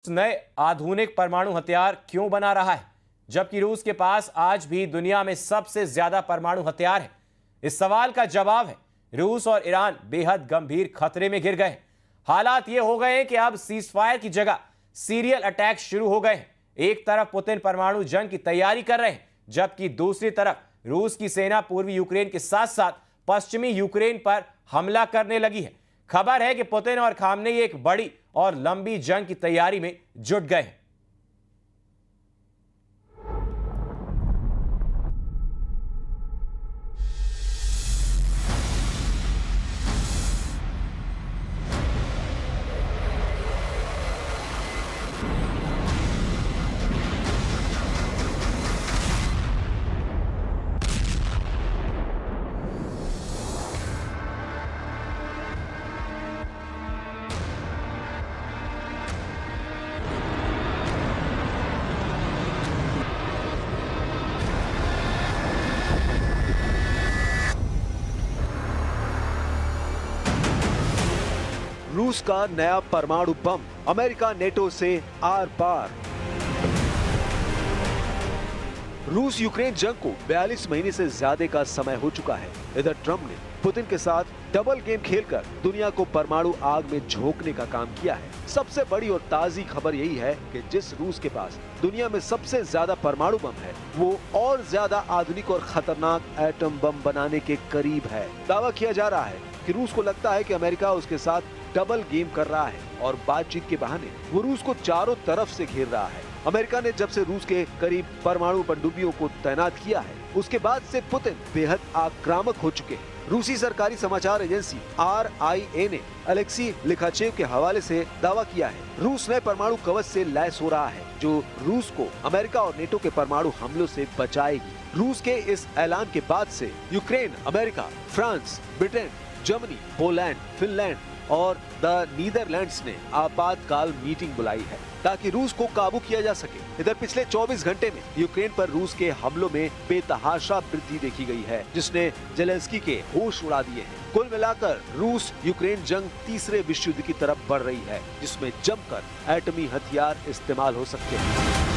नए आधुनिक परमाणु हथियार क्यों बना रहा है, जबकि रूस के पास आज भी दुनिया में सबसे ज्यादा परमाणु हथियार है? इस सवाल का जवाब है रूस और ईरान बेहद गंभीर खतरे में घिर गए। हालात ये हो गए हैं कि अब सीजफायर की जगह सीरियल अटैक शुरू हो गए हैं। एक तरफ पुतिन परमाणु जंग की तैयारी कर रहे हैं, जबकि दूसरी तरफ रूस की सेना पूर्वी यूक्रेन के साथ साथ पश्चिमी यूक्रेन पर हमला करने लगी है। खबर है कि पुतिन और खामनेई एक बड़ी और लंबी जंग की तैयारी में जुट गए हैं। रूस का नया परमाणु बम, अमेरिका नेटो से आर पार। रूस यूक्रेन जंग को 42 महीने से ज्यादा का समय हो चुका है। इधर ट्रंप ने पुतिन के साथ डबल गेम खेलकर दुनिया को परमाणु आग में झोंकने का काम किया है। सबसे बड़ी और ताजी खबर यही है कि जिस रूस के पास दुनिया में सबसे ज्यादा परमाणु बम है, वो और ज्यादा आधुनिक और खतरनाक एटम बम बनाने के करीब है। दावा किया जा रहा है कि रूस को लगता है कि अमेरिका उसके साथ डबल गेम कर रहा है और बातचीत के बहाने वो रूस को चारों तरफ से घेर रहा है। अमेरिका ने जब से रूस के करीब परमाणु पनडुब्बियों को तैनात किया है, उसके बाद से पुतिन बेहद आक्रामक हो चुके हैं। रूसी सरकारी समाचार एजेंसी RIA ने अलेक्सी लिखाचेव के हवाले से दावा किया है, रूस नए परमाणु कवच से लैस हो रहा है, जो रूस को अमेरिका और नेटो के परमाणु हमलों से बचाएगी। रूस के इस ऐलान के बाद से Ukraine, America, France, Britain, Germany, Poland, Finland और द नीदरलैंड्स ने आपातकाल मीटिंग बुलाई है ताकि रूस को काबू किया जा सके। इधर पिछले 24 घंटे में यूक्रेन पर रूस के हमलों में बेतहाशा वृद्धि देखी गई है, जिसने जेलेंस्की के होश उड़ा दिए हैं। कुल मिलाकर रूस यूक्रेन जंग तीसरे विश्व युद्ध की तरफ बढ़ रही है, जिसमें जमकर एटमी हथियार इस्तेमाल हो सकते हैं।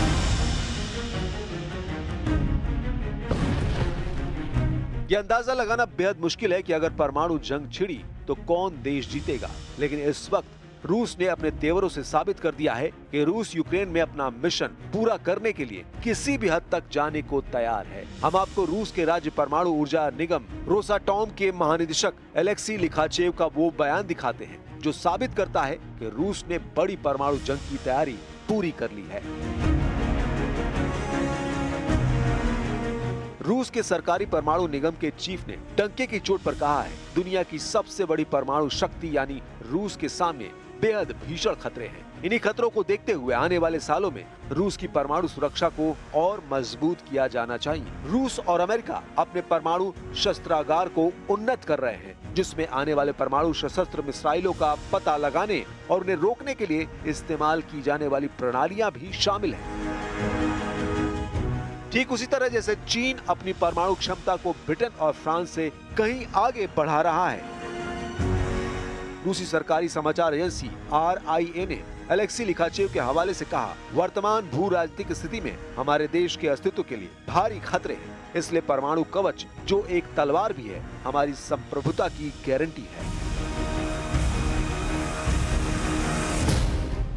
ये अंदाजा लगाना बेहद मुश्किल है कि अगर परमाणु जंग छिड़ी तो कौन देश जीतेगा, लेकिन इस वक्त रूस ने अपने तेवरों से साबित कर दिया है कि रूस यूक्रेन में अपना मिशन पूरा करने के लिए किसी भी हद तक जाने को तैयार है। हम आपको रूस के राज्य परमाणु ऊर्जा निगम रोसाटॉम के महानिदेशक अलेक्सी लिखाचेव का वो बयान दिखाते हैं जो साबित करता है कि रूस ने बड़ी परमाणु जंग की तैयारी पूरी कर ली है। रूस के सरकारी परमाणु निगम के चीफ ने डंके की चोट पर कहा है, दुनिया की सबसे बड़ी परमाणु शक्ति यानी रूस के सामने बेहद भीषण खतरे हैं। इन्हीं खतरों को देखते हुए आने वाले सालों में रूस की परमाणु सुरक्षा को और मजबूत किया जाना चाहिए। रूस और अमेरिका अपने परमाणु शस्त्रागार को उन्नत कर रहे हैं, जिसमें आने वाले परमाणु सशस्त्र मिसाइलों का पता लगाने और उन्हें रोकने के लिए इस्तेमाल की जाने वाली प्रणालियां भी शामिल हैं। ठीक उसी तरह जैसे चीन अपनी परमाणु क्षमता को ब्रिटेन और फ्रांस से कहीं आगे बढ़ा रहा है। रूसी सरकारी समाचार एजेंसी RIA ने अलेक्सी लिखाचेव के हवाले से कहा, वर्तमान भू राजनीतिक स्थिति में हमारे देश के अस्तित्व के लिए भारी खतरे हैं, इसलिए परमाणु कवच जो एक तलवार भी है, हमारी संप्रभुता की गारंटी है।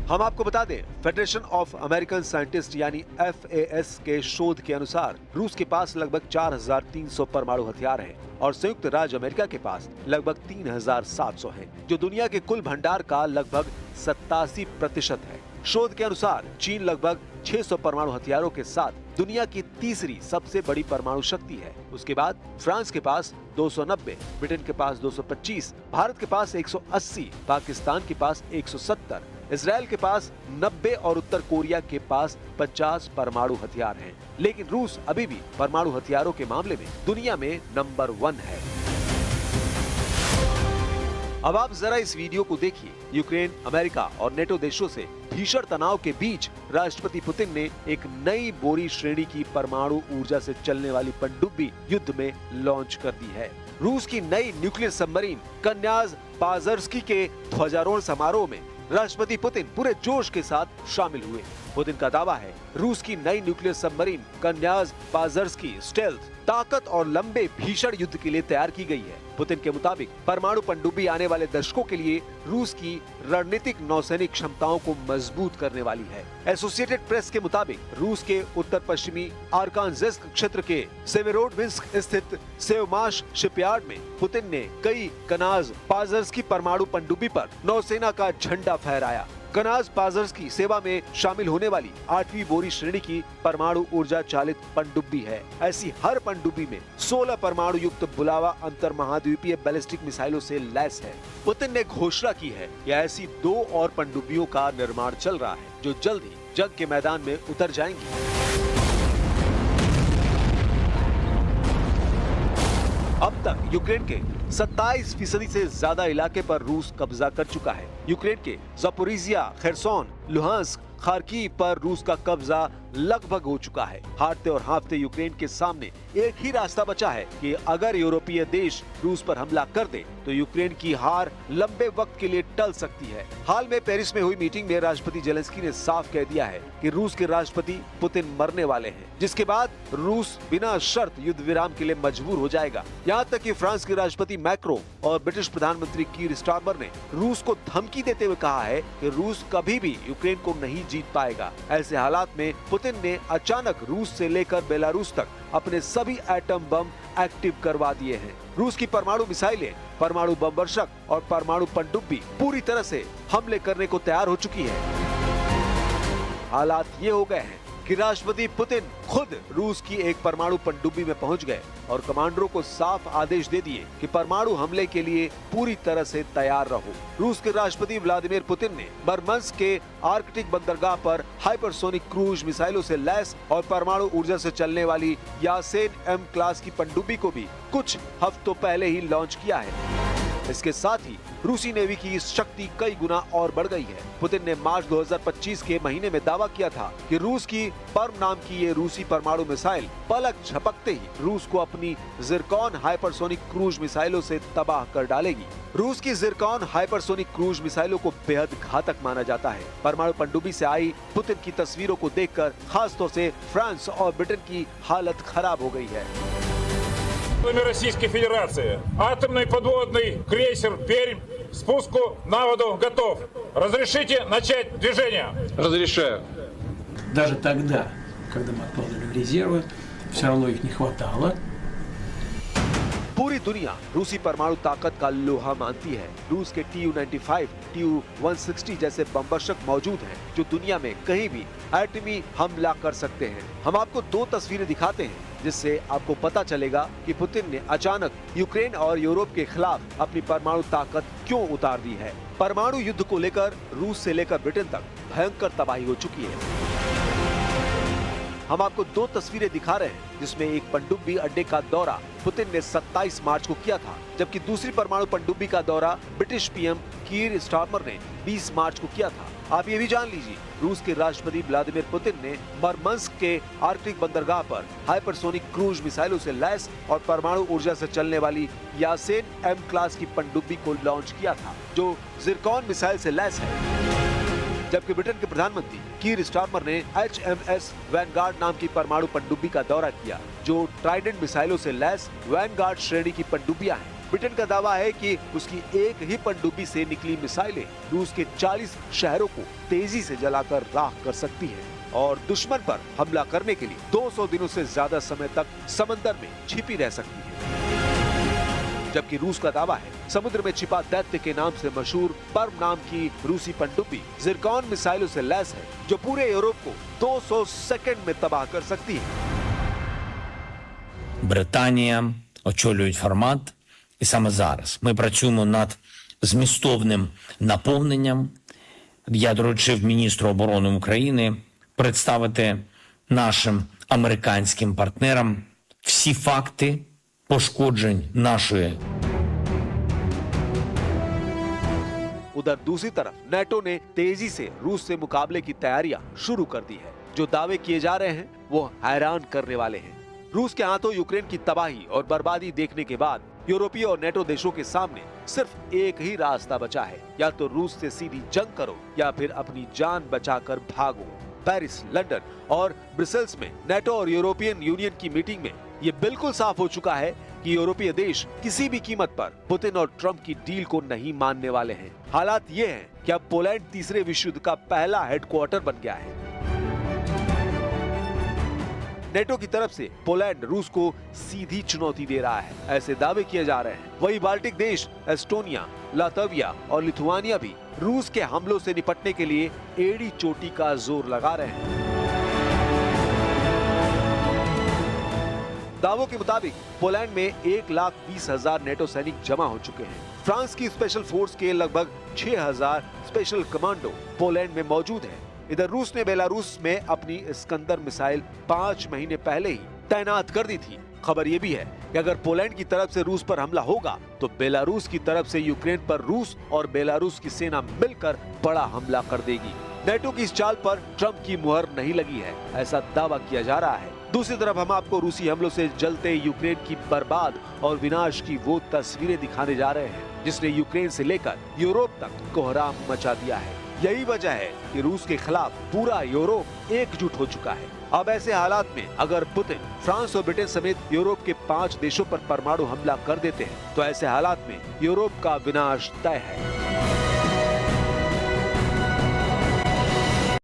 हम आपको बता दें, फेडरेशन ऑफ अमेरिकन साइंटिस्ट यानी FAS के शोध के अनुसार रूस के पास लगभग 4300 परमाणु हथियार हैं और संयुक्त राज्य अमेरिका के पास लगभग 3700 हैं, जो दुनिया के कुल भंडार का लगभग 87% है। शोध के अनुसार चीन लगभग 600 परमाणु हथियारों के साथ दुनिया की तीसरी सबसे बड़ी परमाणु शक्ति है। उसके बाद फ्रांस के पास 290, ब्रिटेन के पास 225, भारत के पास 180, पाकिस्तान के पास 170, इजराइल के पास 90 और उत्तर कोरिया के पास 50 परमाणु हथियार हैं। लेकिन रूस अभी भी परमाणु हथियारों के मामले में दुनिया में नंबर 1 है। अब आप जरा इस वीडियो को देखिए। यूक्रेन, अमेरिका और नेटो देशों से भीषण तनाव के बीच राष्ट्रपति पुतिन ने एक नई बोरी श्रेणी की परमाणु ऊर्जा से चलने वाली पनडुब्बी युद्ध में लॉन्च कर दी है। रूस की नई न्यूक्लियर सबमरीन कन्याज पाजर्स्की के ध्वजारोहण समारोह में राष्ट्रपति पुतिन पूरे जोश के साथ शामिल हुए। पुतिन का दावा है रूस की नई न्यूक्लियर सबमरीन कन्याज पाजर्स्की स्टेल्थ ताकत और लंबे भीषण युद्ध के लिए तैयार की गई है। पुतिन के मुताबिक परमाणु पनडुब्बी आने वाले दशकों के लिए रूस की रणनीतिक नौसैनिक क्षमताओं को मजबूत करने वाली है। एसोसिएटेड प्रेस के मुताबिक रूस के उत्तर पश्चिमी आर्कान्ज़ेस्क क्षेत्र के सेवेरोडोनेत्स्क स्थित सेवमाश शिपयार्ड में पुतिन ने कई कनाज पाजर्स्की परमाणु पनडुब्बी पर नौसेना का झंडा फहराया। कनाज पाजर्स्की सेवा में शामिल होने वाली 8वीं बोरी श्रेणी की परमाणु ऊर्जा चालित पनडुब्बी है। ऐसी हर पनडुब्बी में 16 परमाणु युक्त बुलावा अंतर महाद्वीपीय बैलिस्टिक मिसाइलों से लैस है। पुतिन ने घोषणा की है कि ऐसी 2 और पनडुब्बियों का निर्माण चल रहा है जो जल्द ही जंग के मैदान में उतर जाएंगी। अब तक यूक्रेन के 27% से ज्यादा इलाके पर रूस कब्जा कर चुका है। यूक्रेन के ज़पोरिज़िया, खेरसोन, लुहांस्क, खार्किव पर रूस का कब्जा लगभग हो चुका है। हारते और हाँफते यूक्रेन के सामने एक ही रास्ता बचा है कि अगर यूरोपीय देश रूस पर हमला कर दे तो यूक्रेन की हार लंबे वक्त के लिए टल सकती है। हाल में पेरिस में हुई मीटिंग में राष्ट्रपति जेलेंस्की ने साफ कह दिया है कि रूस के राष्ट्रपति पुतिन मरने वाले हैं, जिसके बाद रूस बिना शर्त युद्ध विराम के लिए मजबूर हो जाएगा। यहाँ तक कि फ्रांस के राष्ट्रपति मैक्रो और ब्रिटिश प्रधानमंत्री कीर स्टारमर ने रूस को धमकी देते हुए कहा है कि रूस कभी भी यूक्रेन को नहीं जीत पाएगा। ऐसे हालात में पुतिन ने अचानक रूस से लेकर बेलारूस तक अपने सभी एटम बम एक्टिव करवा दिए हैं। रूस की परमाणु मिसाइलें, परमाणु बम वर्षक और परमाणु पनडुब्बी पूरी तरह से हमले करने को तैयार हो चुकी है। हालात ये हो गए हैं कि राष्ट्रपति पुतिन खुद रूस की एक परमाणु पनडुब्बी में पहुंच गए और कमांडरों को साफ आदेश दे दिए कि परमाणु हमले के लिए पूरी तरह से तैयार रहो। रूस के राष्ट्रपति व्लादिमीर पुतिन ने मुर्मांस्क के आर्कटिक बंदरगाह पर हाइपरसोनिक क्रूज मिसाइलों से लैस और परमाणु ऊर्जा से चलने वाली यासेन एम क्लास की पनडुब्बी को भी कुछ हफ्तों पहले ही लॉन्च किया है। इसके साथ ही रूसी नेवी की शक्ति कई गुना और बढ़ गई है। पुतिन ने मार्च 2025 के महीने में दावा किया था कि रूस की पर्म नाम की ये रूसी परमाणु मिसाइल पलक झपकते ही रूस को अपनी जिरकॉन हाइपरसोनिक क्रूज मिसाइलों से तबाह कर डालेगी। रूस की जिरकॉन हाइपरसोनिक क्रूज मिसाइलों को बेहद घातक माना जाता है। परमाणु पनडुब्बी से आई पुतिन की तस्वीरों को देखकर खासतौर से फ्रांस और ब्रिटेन की हालत खराब हो गई है। Российской Федерации. Атомный подводный крейсер «Пермь» спуску на воду готов. Разрешите начать движение? Разрешаю. Даже тогда, когда мы откладывали резервы, все равно их не хватало. पूरी दुनिया रूसी परमाणु ताकत का लोहा मानती है। रूस के Tu-95, Tu-160 जैसे बमवर्षक मौजूद हैं जो दुनिया में कहीं भी एटमी हमला कर सकते हैं। हम आपको 2 तस्वीरें दिखाते हैं जिससे आपको पता चलेगा कि पुतिन ने अचानक यूक्रेन और यूरोप के खिलाफ अपनी परमाणु ताकत क्यों उतार दी है। परमाणु युद्ध को लेकर रूस से लेकर ब्रिटेन तक भयंकर तबाही हो चुकी है। हम आपको 2 तस्वीरें दिखा रहे हैं जिसमें एक पनडुब्बी अड्डे का दौरा पुतिन ने 27 मार्च को किया था, जबकि दूसरी परमाणु पनडुब्बी का दौरा ब्रिटिश पीएम कीर स्टारमर ने 20 मार्च को किया था। आप ये भी जान लीजिए, रूस के राष्ट्रपति व्लादिमीर पुतिन ने मुर्मांस्क के आर्कटिक बंदरगाह पर हाइपरसोनिक क्रूज मिसाइलों से लैस और परमाणु ऊर्जा से चलने वाली यासेन एम क्लास की पनडुब्बी को लॉन्च किया था जो जिरकॉन मिसाइल से लैस है। जबकि ब्रिटेन के प्रधानमंत्री कीर स्टारमर ने HMS वैनगार्ड नाम की परमाणु पनडुब्बी का दौरा किया जो ट्राइडेंट मिसाइलों से लैस वैनगार्ड श्रेणी की पनडुब्बियां हैं। ब्रिटेन का दावा है कि उसकी एक ही पनडुब्बी से निकली मिसाइलें रूस के 40 शहरों को तेजी से जलाकर राख कर सकती हैं और दुश्मन पर हमला करने के लिए 200 दिनों से ज्यादा समय तक समंदर में छिपी रह सकती है। जबकि रूस का दावा है समुद्र में छिपा दैत्य के नाम से मशहूर पर्म नाम की रूसी पनडुब्बी जिरकॉन मिसाइलों से लैस है जो पूरे यूरोप को 200 सेकंड में तबाह कर सकती है। Британія очолюють формат, і саме зараз ми працюємо над змістовним наповненням. Я доручив міністру оборони України представити нашим американським партнерам всі факти пошкоджень нашої. उधर दूसरी तरफ नेटो ने तेजी से रूस से मुकाबले की तैयारियां शुरू कर दी है। जो दावे किए जा रहे हैं वो हैरान करने वाले हैं। रूस के हाथों यूक्रेन की तबाही और बर्बादी देखने के बाद यूरोपीय और नेटो देशों के सामने सिर्फ एक ही रास्ता बचा है, या तो रूस से सीधी जंग करो या फिर अपनी जान बचाकर भागो। पेरिस, लंदन और ब्रसेल्स में नेटो और यूरोपियन यूनियन की मीटिंग में ये बिल्कुल साफ हो चुका है कि यूरोपीय देश किसी भी कीमत पर पुतिन और ट्रंप की डील को नहीं मानने वाले हैं। हालात ये हैं कि अब पोलैंड तीसरे विश्व युद्ध का पहला हेडक्वार्टर बन गया है। नेटो की तरफ से पोलैंड रूस को सीधी चुनौती दे रहा है, ऐसे दावे किए जा रहे हैं। वही बाल्टिक देश एस्टोनिया, लातविया और लिथुआनिया भी रूस के हमलों से निपटने के लिए एड़ी चोटी का जोर लगा रहे हैं। दावों के मुताबिक पोलैंड में 1,20,000 नेटो सैनिक जमा हो चुके हैं। फ्रांस की स्पेशल फोर्स के लगभग 6,000 स्पेशल कमांडो पोलैंड में मौजूद हैं। इधर रूस ने बेलारूस में अपनी इस्कंदर मिसाइल 5 महीने पहले ही तैनात कर दी थी। खबर ये भी है कि अगर पोलैंड की तरफ से रूस पर हमला होगा तो बेलारूस की तरफ से यूक्रेन पर रूस और बेलारूस की सेना मिलकर बड़ा हमला कर देगी। नेटो की इस चाल पर ट्रंप की मुहर नहीं लगी है, ऐसा दावा किया जा रहा है। दूसरी तरफ हम आपको रूसी हमलों से जलते यूक्रेन की बर्बाद और विनाश की वो तस्वीरें दिखाने जा रहे हैं जिसने यूक्रेन से लेकर यूरोप तक कोहराम मचा दिया है। यही वजह है कि रूस के खिलाफ पूरा यूरोप एकजुट हो चुका है। अब ऐसे हालात में अगर पुतिन फ्रांस और ब्रिटेन समेत यूरोप के 5 देशों पर परमाणु हमला कर देते हैं तो ऐसे हालात में यूरोप का विनाश तय है।